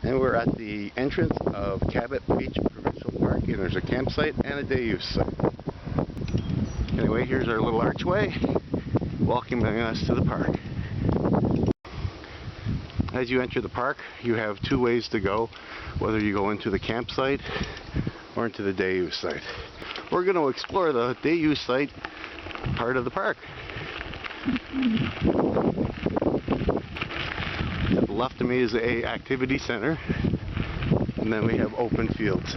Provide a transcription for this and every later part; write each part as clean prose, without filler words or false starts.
And we're at the entrance of Cabot Beach Provincial Park, and there's a campsite and a day use site. Anyway, here's our little archway welcoming us to the park. As you enter the park, you have two ways to go, whether you go into the campsite or into the day use site. We're going to explore the day use site part of the park. To the left of me is a activity center, and then we have open fields.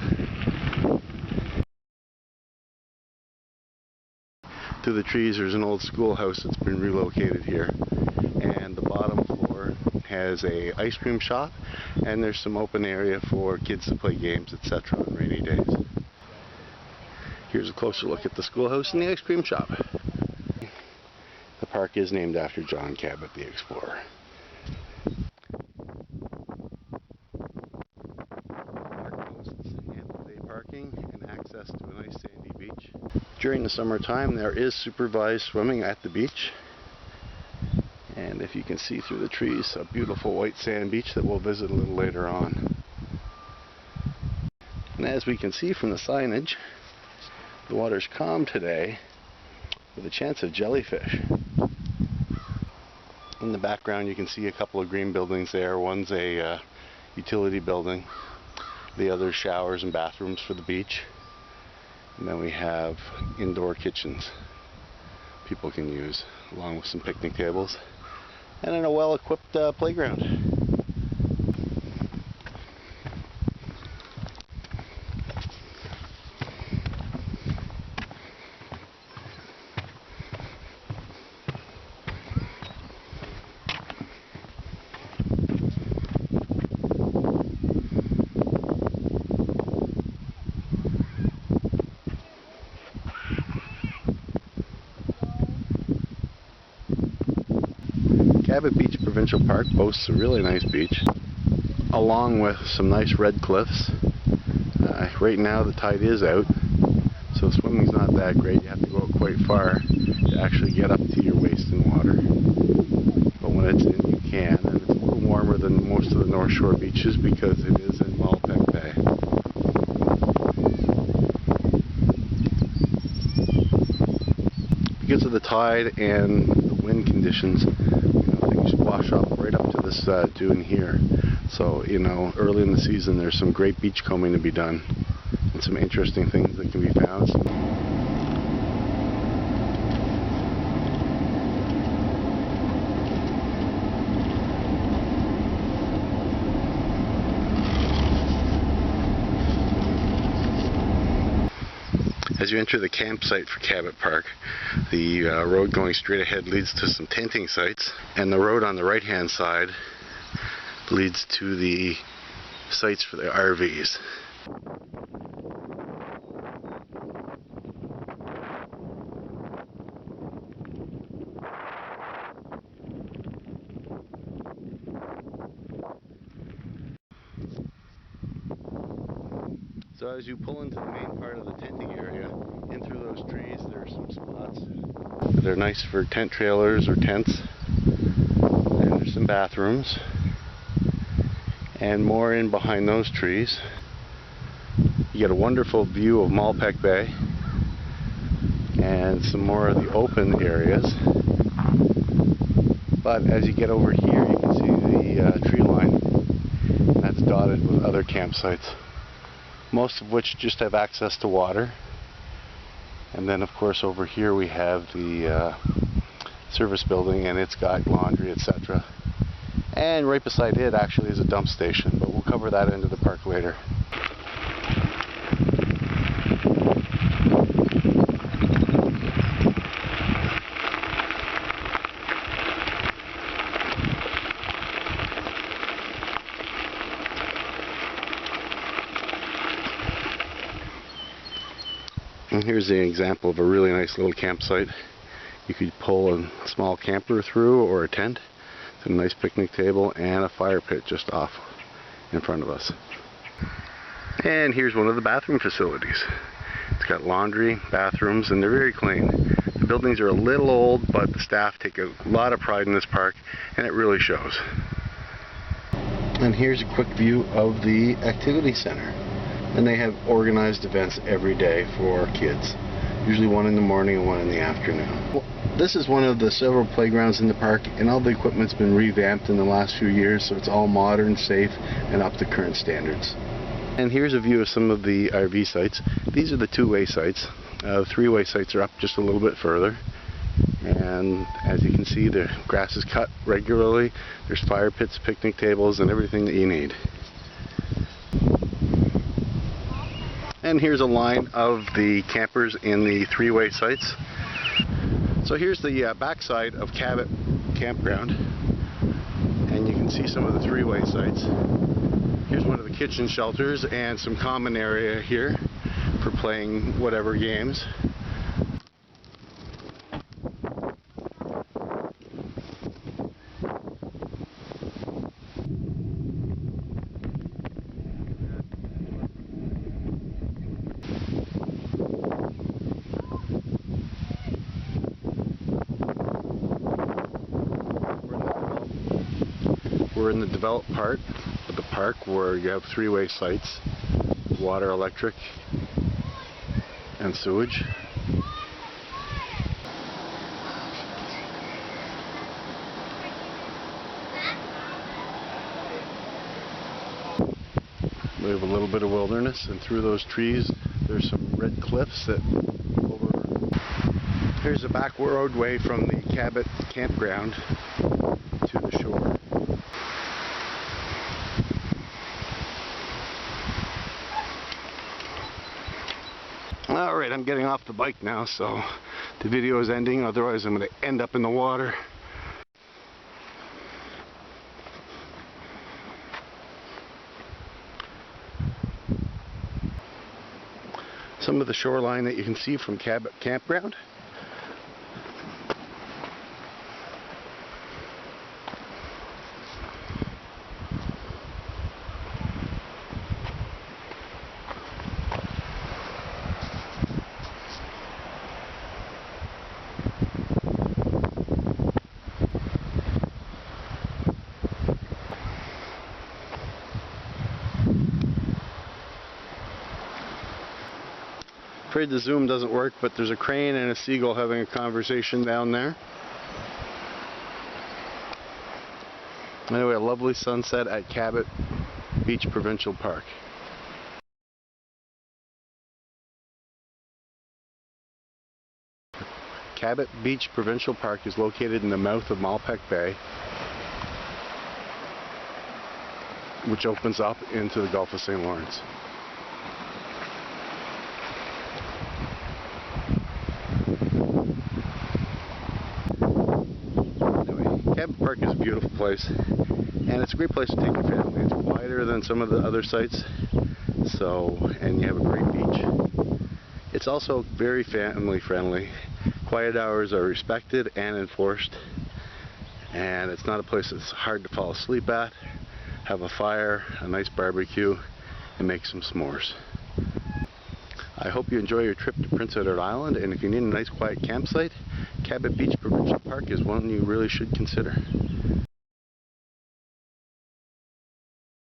To the trees there's an old schoolhouse that's been relocated here, and the bottom floor has a ice cream shop, and there's some open area for kids to play games, etc. on rainy days. Here's a closer look at the schoolhouse and the ice cream shop. The park is named after John Cabot the explorer. Park hosts ample day parking and access to a nice sandy beach. During the summertime there is supervised swimming at the beach. And if you can see through the trees, a beautiful white sand beach that we'll visit a little later on. And as we can see from the signage, the water's calm today with a chance of jellyfish. In the background you can see a couple of green buildings there. One's a utility building, the other showers and bathrooms for the beach. And then we have indoor kitchens people can use, along with some picnic tables, and then a well-equipped playground. Cabot Beach Provincial Park boasts a really nice beach, along with some nice red cliffs. Right now the tide is out, so swimming's not that great. You have to go out quite far to actually get up to your waist in water. But when it's in, you can, and it's a little warmer than most of the North Shore beaches because it is in Malpeque Bay. Because of the tide and the wind conditions, things wash up right up to this dune here. So, early in the season there's some great beachcombing to be done and some interesting things that can be found. As you enter the campsite for Cabot Park, the road going straight ahead leads to some tenting sites, and the road on the right hand side leads to the sites for the RVs. So as you pull into the main part of the tenting area, in through those trees, there are some spots that are nice for tent trailers or tents. And there's some bathrooms. And more in behind those trees, you get a wonderful view of Malpeque Bay and some more of the open areas. But as you get over here, you can see the tree line. That's dotted with other campsites, most of which just have access to water. And then of course over here we have the service building, and it's got laundry, etc. And right beside it actually is a dump station, but we'll cover that end of the park later. And here's an example of a really nice little campsite. You could pull a small camper through, or a tent. It's a nice picnic table and a fire pit just off in front of us. And here's one of the bathroom facilities. It's got laundry, bathrooms, and they're very clean. The buildings are a little old, but the staff take a lot of pride in this park, and it really shows. And here's a quick view of the activity center. And they have organized events every day for kids. Usually one in the morning and one in the afternoon. Well, this is one of the several playgrounds in the park, and all the equipment's been revamped in the last few years, so it's all modern, safe, and up to current standards. And here's a view of some of the RV sites. These are the two-way sites. The three-way sites are up just a little bit further. And as you can see, the grass is cut regularly. There's fire pits, picnic tables, and everything that you need. And here's a line of the campers in the three-way sites. So here's the backside of Cabot Campground, and you can see some of the three-way sites. Here's one of the kitchen shelters and some common area here for playing whatever games. We're in the developed part of the park where you have three-way sites, water, electric, and sewage. We have a little bit of wilderness, and through those trees there's some red cliffs that over. Here's a back roadway from the Cabot campground to the shore. Alright, I'm getting off the bike now, so the video is ending, otherwise I'm going to end up in the water. Some of the shoreline that you can see from Cabot Campground. Afraid the zoom doesn't work, but there's a crane and a seagull having a conversation down there. Anyway, a lovely sunset at Cabot Beach Provincial Park. Cabot Beach Provincial Park is located in the mouth of Malpeque Bay, which opens up into the Gulf of St. Lawrence. Cabot Park is a beautiful place, and it's a great place to take your family. It's wider than some of the other sites, and you have a great beach. It's also very family friendly. Quiet hours are respected and enforced, and it's not a place that's hard to fall asleep at. Have a fire, a nice barbecue, and make some s'mores. I hope you enjoy your trip to Prince Edward Island, and if you need a nice quiet campsite, Cabot Beach Provincial Park is one you really should consider.